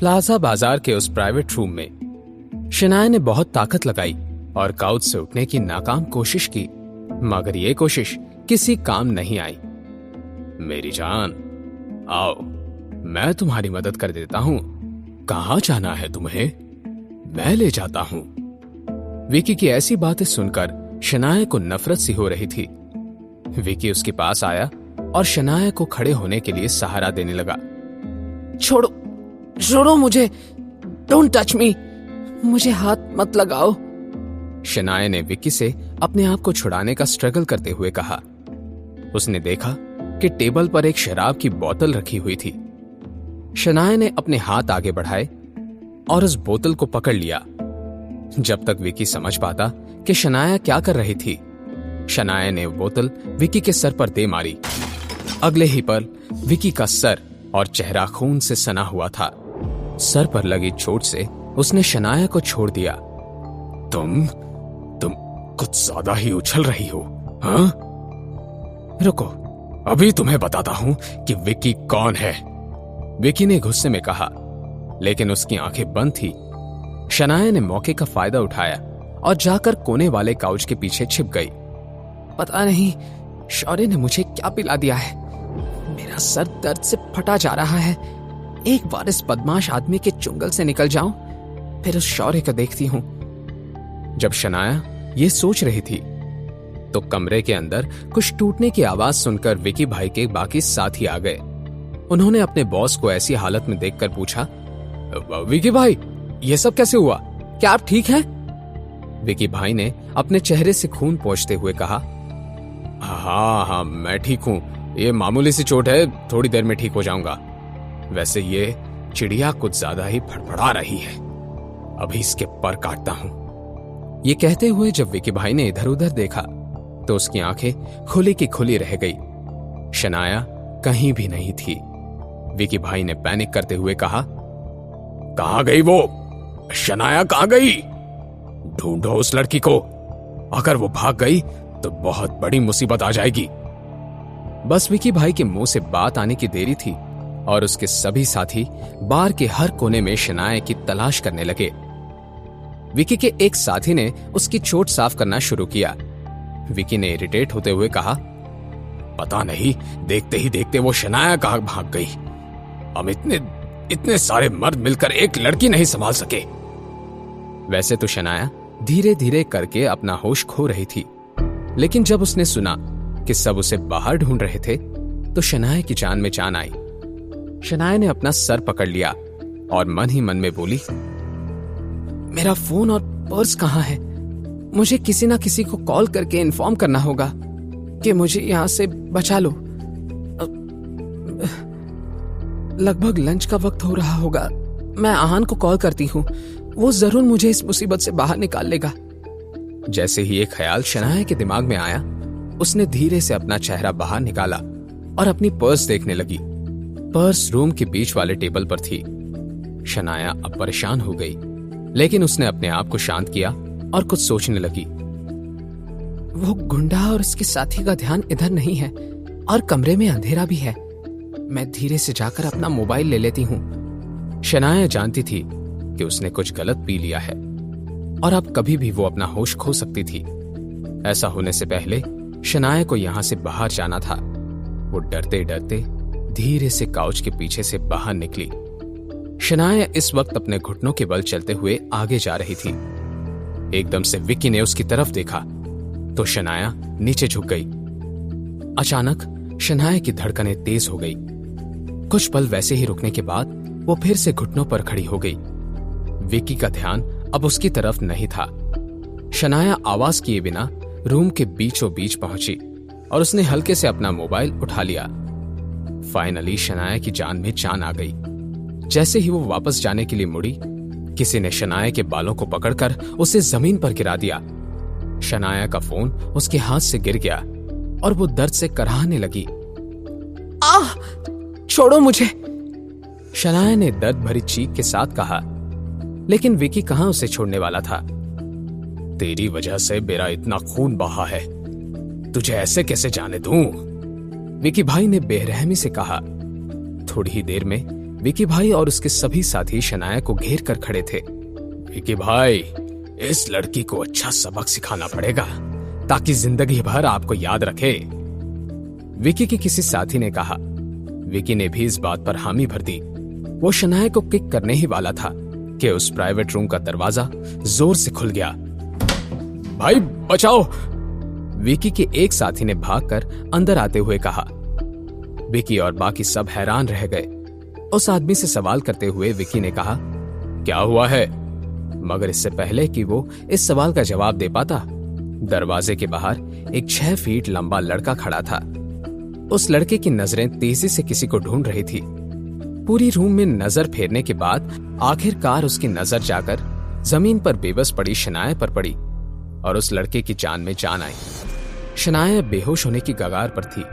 Plaza बाजार के उस प्राइवेट रूम में शनाया ने बहुत ताकत लगाई और काउच से उठने की नाकाम कोशिश की, मगर ये कोशिश किसी काम नहीं आई। मेरी जान, आओ, मैं तुम्हारी मदद कर देता हूं। कहां जाना है तुम्हें? मैं ले जाता हूं। विकी की ऐसी बातें सुनकर शनाया को नफरत सी हो रही थी। विकी उसके पास आया और शनाया को खड़े होने के लिए सहारा देने लगा। छोड़ो छोड़ो मुझे, डोंट टच मी, मुझे हाथ मत लगाओ। शनाया ने विकी से अपने आप को छुड़ाने का स्ट्रगल करते हुए कहा। उसने देखा कि टेबल पर एक शराब की बोतल रखी हुई थी। शनाया ने अपने हाथ आगे बढ़ाए और उस बोतल को पकड़ लिया। जब तक विकी समझ पाता कि शनाया क्या कर रही थी, शनाया ने बोतल विकी के सर पर दे मारी। अगले ही पल विकी का सर और चेहरा खून से सना हुआ था। सर पर लगी चोट से उसने शनाया को छोड़ दिया। तुम कुछ ज्यादा ही उछल रही हो, हाँ? रुको, अभी तुम्हें बताता हूं कि विकी कौन है, विकी ने गुस्से में कहा, लेकिन उसकी आंखें बंद थी। शनाया ने मौके का फायदा उठाया और जाकर कोने वाले काउच के पीछे छिप गई। पता नहीं शौर्य ने मुझे क्या पिला दिया है, मेरा सर दर्द से फटा जा रहा है। एक बार इस बदमाश आदमी के चुंगल से निकल जाऊं, फिर उस शौर्य को देखती हूं। जब शनाया ये सोच रही थी तो कमरे के अंदर कुछ टूटने की आवाज सुनकर विकी भाई के बाकी साथी आ गए। उन्होंने अपने बॉस को ऐसी हालत में देखकर पूछा, विकी भाई, ये सब कैसे हुआ? क्या आप ठीक हैं? विकी भाई ने अपने चेहरे से खून पोंछते हुए कहा, हाँ, मैं ठीक हूं, ये मामूली सी चोट है, थोड़ी देर में ठीक हो जाऊंगा। वैसे ये चिड़िया कुछ ज्यादा ही फड़फड़ा रही है, अभी इसके पर काटता हूं। ये कहते हुए जब विकी भाई ने इधर उधर देखा तो उसकी आंखें खुली की खुली रह गई। शनाया कहीं भी नहीं थी। विकी भाई ने पैनिक करते हुए कहा, कहां गई वो? शनाया कहां गई? ढूंढो उस लड़की को, अगर वो भाग गई तो बहुत बड़ी मुसीबत आ जाएगी। बस विकी भाई के मुंह से बात आने की देरी थी और उसके सभी साथी बार के हर कोने में शनाया की तलाश करने लगे। विकी के एक साथी ने उसकी चोट साफ करना शुरू किया। विकी ने इरिटेट होते हुए कहा, पता नहीं देखते ही देखते वो शनाया कहां भाग गई। हम इतने सारे मर्द मिलकर एक लड़की नहीं संभाल सके। वैसे तो शनाया धीरे धीरे करके अपना होश खो रही थी, लेकिन जब उसने सुना कि सब उसे बाहर ढूंढ रहे थे तो शनाया की जान में जान आई। शनाया ने अपना सर पकड़ लिया और मन ही मन में बोली, मेरा फोन और पर्स कहां है? मुझे किसी ना किसी को कॉल करके इन्फॉर्म करना होगा कि मुझे यहां से बचा लो। लगभग लंच का वक्त हो रहा होगा, मैं आहान को कॉल करती हूँ, वो जरूर मुझे इस मुसीबत से बाहर निकाल लेगा। जैसे ही ये ख्याल शनाया के दिमाग में आया, उसने धीरे से अपना चेहरा बाहर निकाला और अपनी पर्स देखने लगी। पर्स रूम के बीच वाले टेबल पर थी। शनाया अब परेशान हो गई, लेकिन उसने अपने आप को शांत किया और कुछ सोचने लगी। वो गुंडा और उसके साथी का ध्यान इधर नहीं है और कमरे में अंधेरा भी है। मैं धीरे से जाकर अपना मोबाइल ले लेती हूँ। शनाया जानती थी कि उसने कुछ गलत पी लिया है और अब कभी भी वो अपना होश खो सकती थी। ऐसा होने से पहले शनाया को यहां से बाहर जाना था। वो डरते डरते धीरे से काउच के पीछे से बाहर निकली। शनाया इस वक्त अपने घुटनों के बल चलते हुए आगे जा रही थी। एकदम से विकी ने उसकी तरफ देखा तो शनाया नीचे झुक गई। अचानक शनाया की धड़कनें तेज हो गई। कुछ पल वैसे ही रुकने के बाद वो फिर से घुटनों पर खड़ी हो गई। विकी का ध्यान अब उसकी तरफ नहीं था। शनाया आवाज किए बिना रूम के बीचों बीच पहुंची और उसने हल्के से अपना मोबाइल उठा लिया। फाइनली शनाया की जान में जान आ गई। जैसे ही वो वापस जाने के लिए मुड़ी, किसी ने शनाया के बालों को पकड़कर उसे जमीन पर गिरा दिया। शनाया का फोन उसके हाथ से गिर गया और वो दर्द से कराहने लगी। आह! छोड़ो मुझे! शनाया ने दर्द भरी चीख के साथ कहा, लेकिन विकी कहां उसे छोड़ने वाला था। तेरी वजह से मेरा इतना खून बहा है, तुझे ऐसे कैसे जाने दूं? विकी भाई ने बेरहमी से कहा। थोड़ी ही देर में विकी भाई और उसके सभी साथी शनाया को घेर कर खड़े थे। विकी भाई, इस लड़की को अच्छा सबक सिखाना पड़ेगा ताकि जिंदगी भर आपको याद रखे, विकी के किसी साथी ने कहा। विकी ने भी इस बात पर हामी भर दी। वो शनाया को किक करने ही वाला था कि उस प्राइवेट रूम का दरवाजा जोर से खुल गया। भाई बचाओ, विकी के एक साथी ने भागकर अंदर आते हुए कहा। विकी और बाकी सब हैरान रह गए। उस आदमी से सवाल करते हुए विकी ने कहा, क्या हुआ है? मगर इससे पहले कि वो इस सवाल का जवाब दे पाता, दरवाजे के बाहर एक 6 फीट लंबा लड़का खड़ा था। उस लड़के की नजरें तेजी से किसी को ढूंढ रही थी। पूरी रूम में नजर फेरने के बाद आखिरकार उसकी नजर जाकर जमीन पर बेबस पड़ी शनाया पर पड़ी और उस लड़के की जान में जान आई। शनाया बेहोश होने की कगार पर थी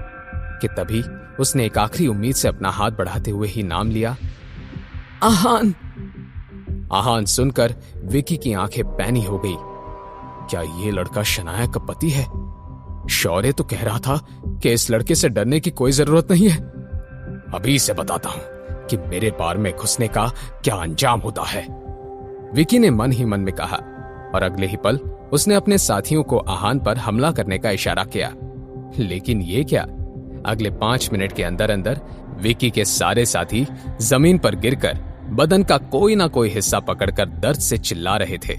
कि तभी उसने एक आखिरी उम्मीद से अपना हाथ बढ़ाते हुए ही नाम लिया, आहान। आहान सुनकर विकी की आंखें पैनी हो गई। क्या ये लड़का शनाया का पति है? शौर्य तो कह रहा था कि इस लड़के से डरने की कोई जरूरत नहीं है। अभी इसे बताता हूं कि मेरे बार में घुसने का क्या अंजाम होता है, विकी ने मन ही मन में कहा और अगले ही पल उसने अपने साथियों को आहान पर हमला करने का इशारा किया। लेकिन ये क्या, अगले 5 मिनट के अंदर अंदर विकी के सारे साथी जमीन पर गिरकर बदन का कोई ना कोई हिस्सा पकड़कर दर्द से चिल्ला रहे थे।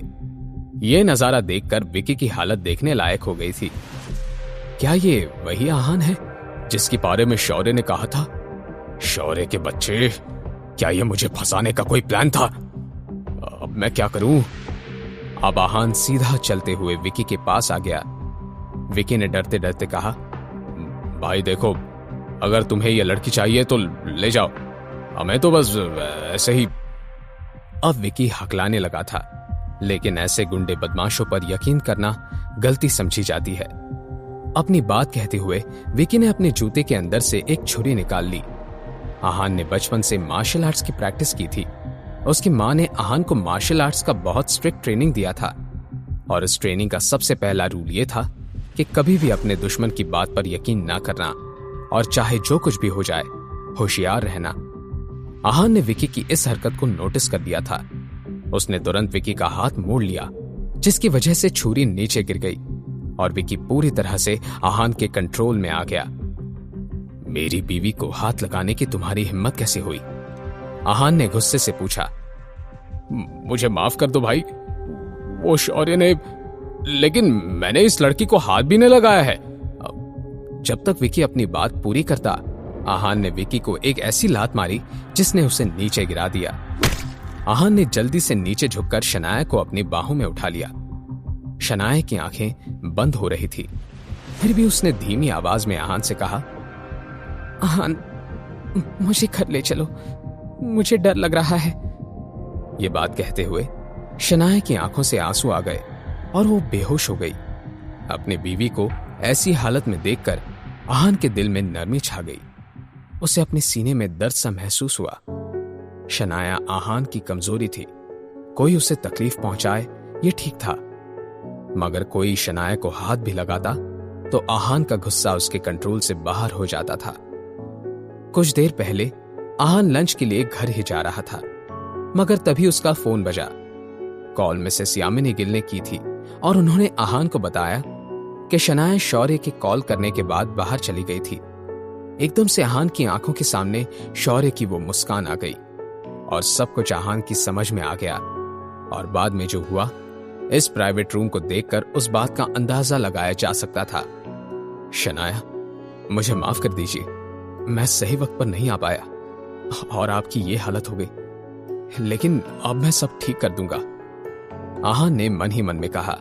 यह नजारा देखकर विकी की हालत देखने लायक हो गई थी। क्या ये वही आहान है जिसके बारे में शौर्य ने कहा था? शौर्य के बच्चे, क्या ये मुझे फंसाने का कोई प्लान था? अब मैं क्या करूं? अब आहान सीधा चलते हुए विकी के पास आ गया। विकी ने डरते डरते कहा, भाई देखो, अगर तुम्हें यह लड़की चाहिए तो ले जाओ, हमें तो बस ऐसे ही। अब विकी हकलाने लगा था, लेकिन ऐसे गुंडे बदमाशों पर यकीन करना गलती समझी जाती है। अपनी बात कहते हुए विकी ने अपने जूते के अंदर से एक छुरी निकाल ली। आहान ने बचपन से मार्शल आर्ट्स की प्रैक्टिस की थी। उसकी मां ने आहान को मार्शल आर्ट्स का बहुत स्ट्रिक्ट ट्रेनिंग दिया था और इस ट्रेनिंग का सबसे पहला रूल यह था कि कभी भी अपने दुश्मन की बात पर यकीन ना करना और चाहे जो कुछ भी हो जाए होशियार रहना। आहान ने विकी की इस हरकत को नोटिस कर दिया था। उसने तुरंत विकी का हाथ मोड़ लिया, जिसकी वजह से छुरी नीचे गिर गई और विकी पूरी तरह से आहान के कंट्रोल में आ गया। मेरी बीवी को हाथ लगाने की तुम्हारी हिम्मत कैसे हुई? आहान ने गुस्से से पूछा। मुझे माफ कर दो भाई, वो शौर्य ने, लेकिन मैंने इस लड़की को हाथ भी नहीं लगाया है। जब तक विकी अपनी बात पूरी करता, आहान ने विकी को एक ऐसी लात मारी जिसने उसे नीचे गिरा दिया। आहान ने जल्दी से नीचे झुककर शनाया को अपनी बाहों में उठा लिया। शनाया की आंखें बंद हो रही थी, फिर भी उसने धीमी आवाज में आहान से कहा, आहान, मुझे घर ले चलो, मुझे डर लग रहा है। ये बात कहते हुए शनाया की आंखों से आंसू आ गए और वो बेहोश हो गई। अपनी बीवी को ऐसी हालत में देखकर आहान के दिल में नरमी छा गई। उसे अपने सीने में दर्द सा महसूस हुआ। शनाया आहान की कमजोरी थी, कोई उसे तकलीफ पहुंचाए ये ठीक था, मगर कोई शनाया को हाथ भी लगाता तो आहान का गुस्सा उसके कंट्रोल से बाहर हो जाता था। कुछ देर पहले आहान लंच के लिए घर ही जा रहा था, मगर तभी उसका फोन बजा। कॉल मिसेस यामिनी गिल ने की थी और उन्होंने आहान को बताया कि शनाया शौर्य के कॉल करने के बाद बाहर चली गई थी। एकदम से आहान की आंखों के सामने शौर्य की वो मुस्कान आ गई और सब कुछ आहान की समझ में आ गया। और बाद में जो हुआ, इस प्राइवेट रूम को देखकर उस बात का अंदाजा लगाया जा सकता था। शनाया, मुझे माफ कर दीजिए, मैं सही वक्त पर नहीं आ पाया और आपकी ये हालत हो गई, लेकिन अब मैं सब ठीक कर दूंगा, आहान ने मन ही मन में कहा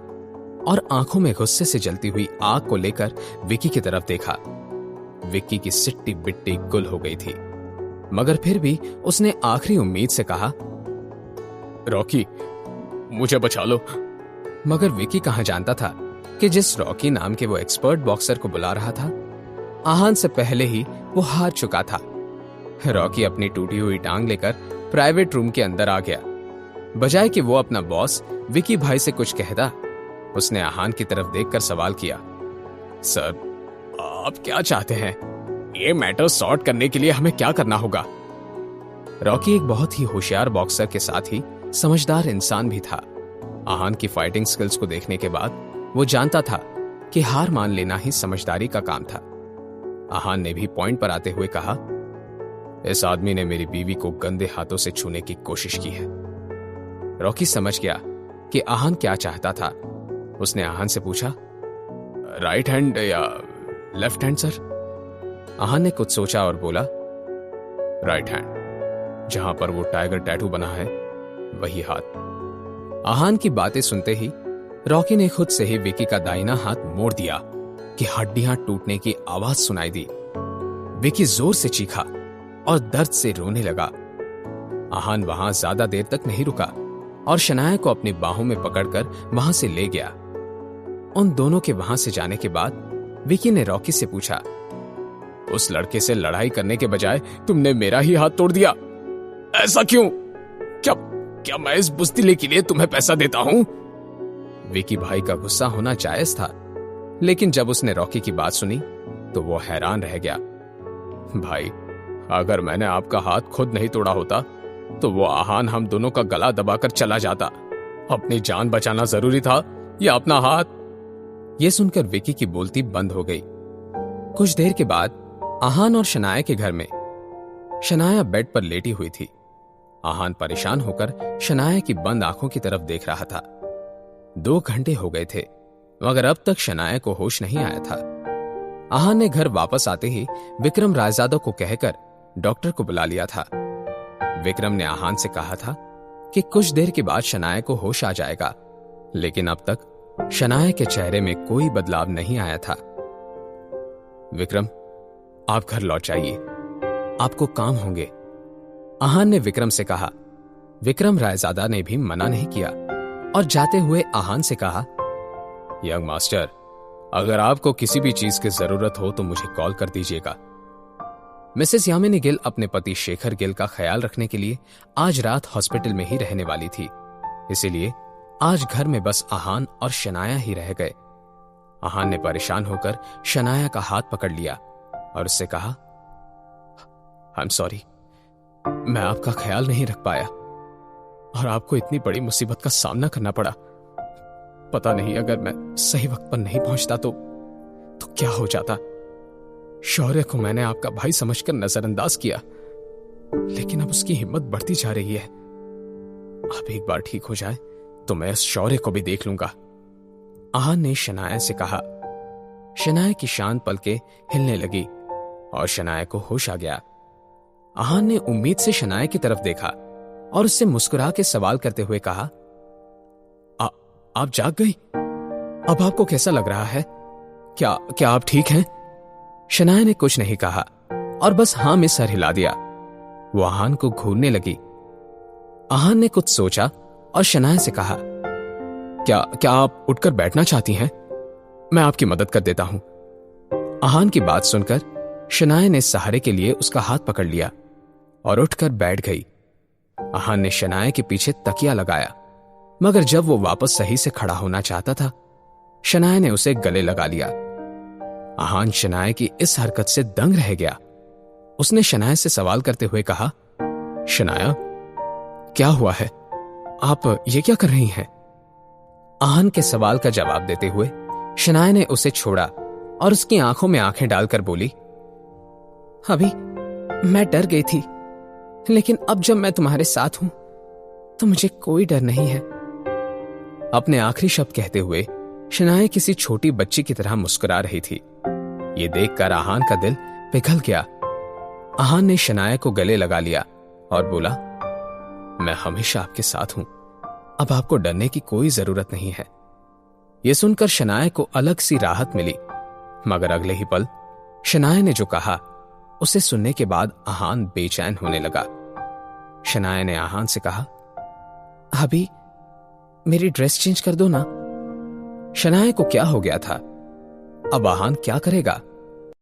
और आंखों में गुस्से से जलती हुई आग को लेकर विकी की तरफ देखा। विक्की की सिट्टी बिट्टी गुल हो गई थी, मगर फिर भी उसने आखिरी उम्मीद से कहा, रॉकी, मुझे बचा लो। मगर विकी कहां जानता था कि जिस रॉकी नाम के वो एक्सपर्ट बॉक्सर को बुला रहा था, आहान से पहले ही वो हार चुका था। रॉकी अपनी टूटी हुई टांग लेकर प्राइवेट रूम के अंदर आ गया। बजाय कि वो अपना बॉस विकी भाई से कुछ कहता, उसने आहान की तरफ देखकर सवाल किया, सर, आप क्या चाहते हैं? ये मैटर सॉर्ट करने के लिए हमें क्या करना होगा? रॉकी एक बहुत ही होशियार बॉक्सर के साथ ही समझदार इंसान भी था। आहान की फाइटिंग स्किल्स को देखने के बाद वो जानता था कि हार मान लेना ही समझदारी का काम था। आहान ने भी पॉइंट पर आते हुए कहा, इस आदमी ने मेरी बीवी को गंदे हाथों से छूने की कोशिश की है। रॉकी समझ गया कि आहान क्या चाहता था। उसने आहान से पूछा, राइट हैंड या लेफ्ट हैंड सर? आहान ने कुछ सोचा और बोला, राइट हैंड। जहां पर वो टाइगर टैटू बना है वही हाथ। आहान की बातें सुनते ही रॉकी ने खुद से ही विकी का दाहिना हाथ मोड़ दिया कि हड्डियां टूटने की आवाज सुनाई दी। विकी जोर से चीखा और दर्द से रोने लगा। आहान वहां ज्यादा देर तक नहीं रुका और शनाया को अपनी बाहों में पकड़कर वहां से ले गया। उन दोनों के वहां से जाने के बाद विकी ने रॉकी से पूछा, उस लड़के से लड़ाई करने के बजाय तुमने मेरा ही हाथ तोड़ दिया, ऐसा क्यों? क्या मैं इस बुज़दिली के लिए तुम्हें पैसा देता हूं? विकी भाई का गुस्सा होना जायज था, लेकिन जब उसने रॉकी की बात सुनी तो वो हैरान रह गया। भाई, अगर मैंने आपका हाथ खुद नहीं तोड़ा होता तो वो आहान हम दोनों का गला दबाकर चला जाता। अपनी जान बचाना जरूरी था या अपना हाथ? यह सुनकर विकी की बोलती बंद हो गई। कुछ देर के बाद आहान और शनाया के घर में शनाया बेड पर लेटी हुई थी। आहान परेशान होकर शनाया की बंद आंखों की तरफ देख रहा था। 2 घंटे हो गए थे मगर अब तक शनाया को होश नहीं आया था। आहान ने घर वापस आते ही विक्रम रायजादा को कहकर डॉक्टर को बुला लिया था। विक्रम ने आहान से कहा था कि कुछ देर के बाद शनाया को होश आ जाएगा, लेकिन अब तक शनाया के चेहरे में कोई बदलाव नहीं आया था। विक्रम, आप घर लौट जाइए, आपको काम होंगे, आहान ने विक्रम से कहा। विक्रम रायजादा ने भी मना नहीं किया और जाते हुए आहान से कहा, यंग मास्टर, अगर आपको किसी भी चीज की जरूरत हो तो मुझे कॉल कर दीजिएगा। मिसेस यामिनी गिल अपने पति शेखर गिल का ख्याल रखने के लिए आज रात हॉस्पिटल में ही रहने वाली थी, इसीलिए आज घर में बस आहान और शनाया ही रह गए। आहान ने परेशान होकर शनाया का हाथ पकड़ लिया और उससे कहा, आई एम सॉरी, मैं आपका ख्याल नहीं रख पाया और आपको इतनी बड़ी मुसीबत का सामना करना पड़ा। पता नहीं अगर मैं सही वक्त पर नहीं पहुंचता तो क्या हो जाता। शौर्य को मैंने आपका भाई समझकर नजरअंदाज किया, लेकिन अब उसकी हिम्मत बढ़ती जा रही है। अब एक बार ठीक हो जाए तो मैं इस शौर्य को भी देख लूंगा, आहान ने शनाया से कहा। शनाया की शांत पलकें हिलने लगी और शनाया को होश आ गया। आहान ने उम्मीद से शनाया की तरफ देखा और उससे मुस्कुरा के सवाल करते हुए कहा, आप जाग गई? अब आपको कैसा लग रहा है? क्या आप ठीक हैं? शनाया ने कुछ नहीं कहा और बस हां में सर हिला दिया। वो आहान को घूरने लगी। आहान ने कुछ सोचा और शनाया से कहा, क्या आप उठकर बैठना चाहती हैं? मैं आपकी मदद कर देता हूं। आहान की बात सुनकर शनाया ने सहारे के लिए उसका हाथ पकड़ लिया और उठकर बैठ गई। आहान ने शनाया के पीछे तकिया लगाया, मगर जब वो वापस सही से खड़ा होना चाहता था, शनाया ने उसे गले लगा लिया। आहान शनाया की इस हरकत से दंग रह गया। उसने शनाया से सवाल करते हुए कहा, शनाया, क्या हुआ है? आप ये क्या कर रही हैं? आहान के सवाल का जवाब देते हुए शनाया ने उसे छोड़ा और उसकी आंखों में आंखें डालकर बोली, अभी मैं डर गई थी, लेकिन अब जब मैं तुम्हारे साथ हूं तो मुझे कोई डर नहीं है। अपने आखिरी शब्द कहते हुए शनाया किसी छोटी बच्ची की तरह मुस्कुरा रही थी। ये देखकर आहान का दिल पिघल गया। आहान ने शनाया को गले लगा लिया और बोला, मैं हमेशा आपके साथ हूं, अब आपको डरने की कोई जरूरत नहीं है। यह सुनकर शनाया को अलग सी राहत मिली, मगर अगले ही पल शनाया ने जो कहा उसे सुनने के बाद आहान बेचैन होने लगा। शनाया ने आहान से कहा, अभी मेरी ड्रेस चेंज कर दो ना। शनाया को क्या हो गया था? अब आहान क्या करेगा?